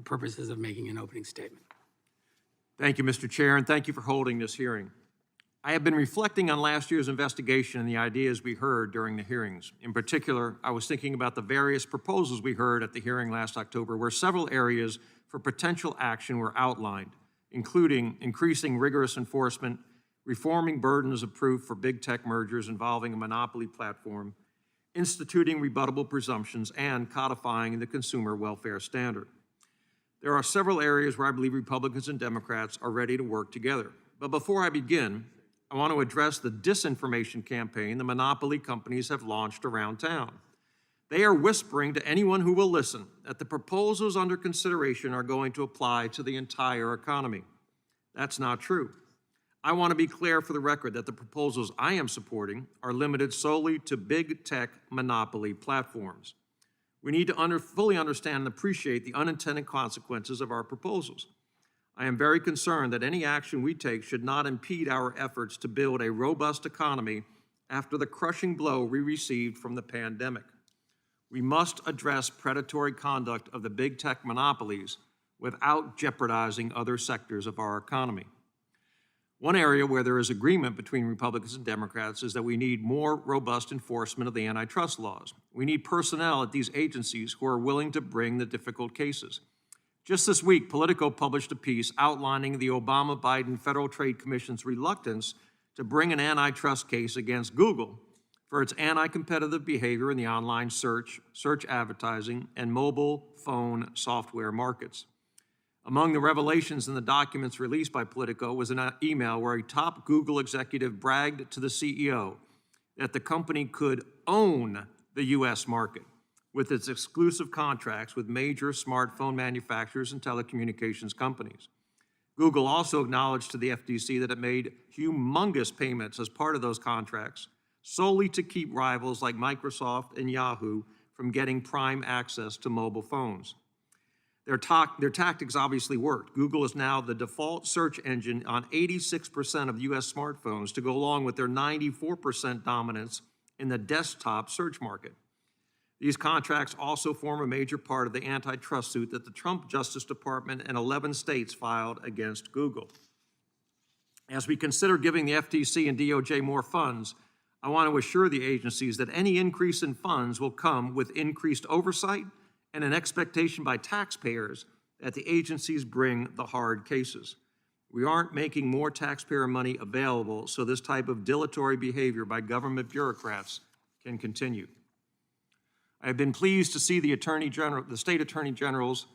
purposes of making an opening statement. Thank you, Mr. Chair, and thank you for holding this hearing. I have been reflecting on last year's investigation and the ideas we heard during the hearings. In particular, I was thinking about the various proposals we heard at the hearing last October, where several areas for potential action were outlined, including increasing rigorous enforcement, reforming burdens of proof for big tech mergers involving a monopoly platform, instituting rebuttable presumptions, and codifying the consumer welfare standard. There are several areas where I believe Republicans and Democrats are ready to work together. But before I begin, I want to address the disinformation campaign the monopoly companies have launched around town. They are whispering to anyone who will listen that the proposals under consideration are going to apply to the entire economy. That's not true. I want to be clear for the record that the proposals I am supporting are limited solely to big tech monopoly platforms. We need to fully understand and appreciate the unintended consequences of our proposals. I am very concerned that any action we take should not impede our efforts to build a robust economy after the crushing blow we received from the pandemic. We must address predatory conduct of the big tech monopolies without jeopardizing other sectors of our economy. One area where there is agreement between Republicans and Democrats is that we need more robust enforcement of the antitrust laws. We need personnel at these agencies who are willing to bring the difficult cases. Just this week, Politico published a piece outlining the Obama-Biden Federal Trade Commission's reluctance to bring an antitrust case against Google for its anti-competitive behavior in the online search advertising, and mobile phone software markets. Among the revelations in the documents released by Politico was an email where a top Google executive bragged to the CEO that the company could own the U.S. market with its exclusive contracts with major smartphone manufacturers and telecommunications companies. Google also acknowledged to the FTC that it made humongous payments as part of those contracts solely to keep rivals like Microsoft and Yahoo from getting prime access to mobile phones. Their tactics obviously worked. Google is now the default search engine on 86% of U.S. smartphones to go along with their 94% dominance in the desktop search market. These contracts also form a major part of the antitrust suit that the Trump Justice Department and 11 states filed against Google. As we consider giving the FTC and DOJ more funds, I want to assure the agencies that any increase in funds will come with increased oversight and an expectation by taxpayers that the agencies bring the hard cases. We aren't making more taxpayer money available so this type of dilatory behavior by government bureaucrats can continue. I have been pleased to see the state attorney generals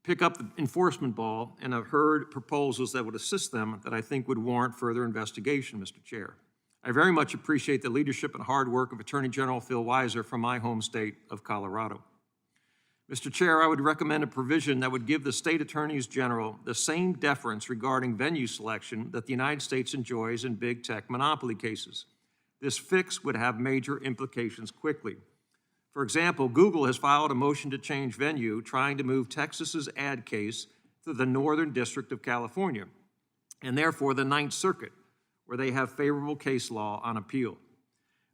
pick up the enforcement ball, and have heard proposals that would assist them that I think would warrant further investigation, Mr. Chair. I very much appreciate the leadership and hard work of Attorney General Phil Weiser from my home state of Colorado. Mr. Chair, I would recommend a provision that would give the state attorneys general the same deference regarding venue selection that the United States enjoys in big tech monopoly cases. This fix would have major implications quickly. For example, Google has filed a motion to change venue, trying to move Texas's ad case to the Northern District of California, and therefore the Ninth Circuit, where they have favorable case law on appeal.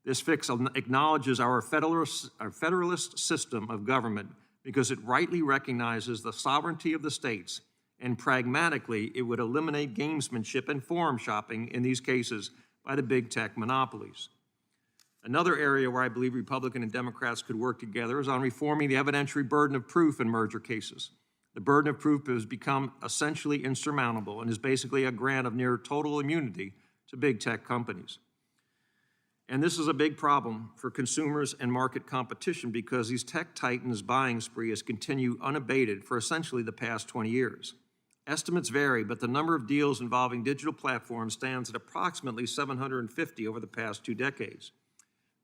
This fix acknowledges our federalist system of government because it rightly recognizes the sovereignty of the states, and pragmatically, it would eliminate gamesmanship and forum shopping in these cases by the big tech monopolies. Another area where I believe Republicans and Democrats could work together is on reforming the evidentiary burden of proof in merger cases. The burden of proof has become essentially insurmountable and is basically a grant of near total immunity to big tech companies. And this is a big problem for consumers and market competition because these tech titans' buying spree has continued unabated for essentially the past 20 years. Estimates vary, but the number of deals involving digital platforms stands at approximately 750 over the past 2 decades.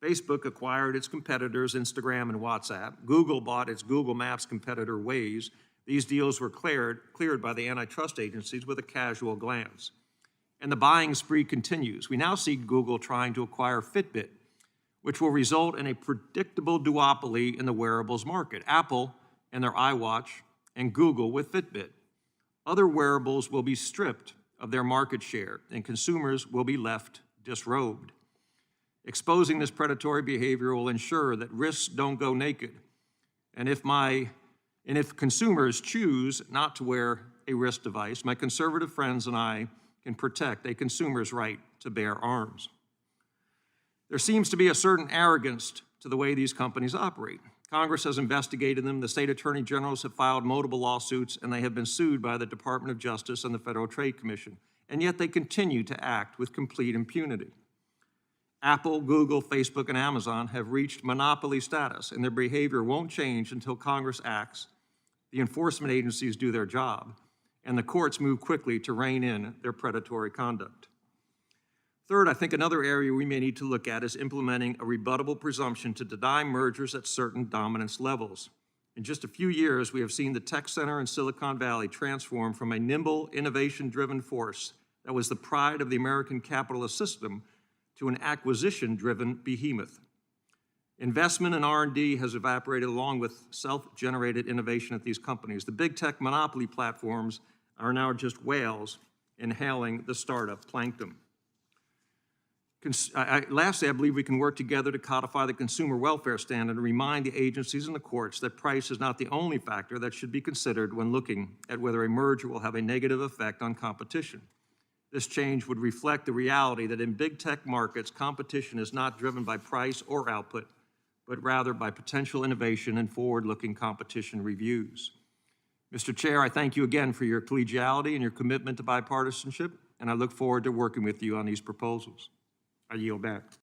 Facebook acquired its competitors Instagram and WhatsApp. Google bought its Google Maps competitor Waze. These deals were cleared by the antitrust agencies with a casual glance. And the buying spree continues. We now see Google trying to acquire Fitbit, which will result in a predictable duopoly in the wearables market. Apple and their iWatch, and Google with Fitbit. Other wearables will be stripped of their market share, and consumers will be left disrobed. Exposing this predatory behavior will ensure that risks don't go naked. And if And if consumers choose not to wear a wrist device, my conservative friends and I can protect a consumer's right to bear arms. There seems to be a certain arrogance to the way these companies operate. Congress has investigated them, the state attorney generals have filed multiple lawsuits, and they have been sued by the Department of Justice and the Federal Trade Commission, and yet they continue to act with complete impunity. Apple, Google, Facebook, and Amazon have reached monopoly status, and their behavior won't change until Congress acts, the enforcement agencies do their job, and the courts move quickly to rein in their predatory conduct. Third, I think another area we may need to look at is implementing a rebuttable presumption to deny mergers at certain dominance levels. In just a few years, we have seen the tech center in Silicon Valley transform from a nimble, innovation-driven force that was the pride of the American capitalist system to an acquisition-driven behemoth. Investment in R&D has evaporated along with self-generated innovation at these companies. The big tech monopoly platforms are now just whales inhaling the startup plankton. Lastly, I believe we can work together to codify the consumer welfare standard and remind the agencies and the courts that price is not the only factor that should be considered when looking at whether a merger will have a negative effect on competition. This change would reflect the reality that in big tech markets, competition is not driven by price or output, but rather by potential innovation and forward-looking competition reviews. Mr. Chair, I thank you again for your collegiality and your commitment to bipartisanship, and I look forward to working with you on these proposals. I yield back.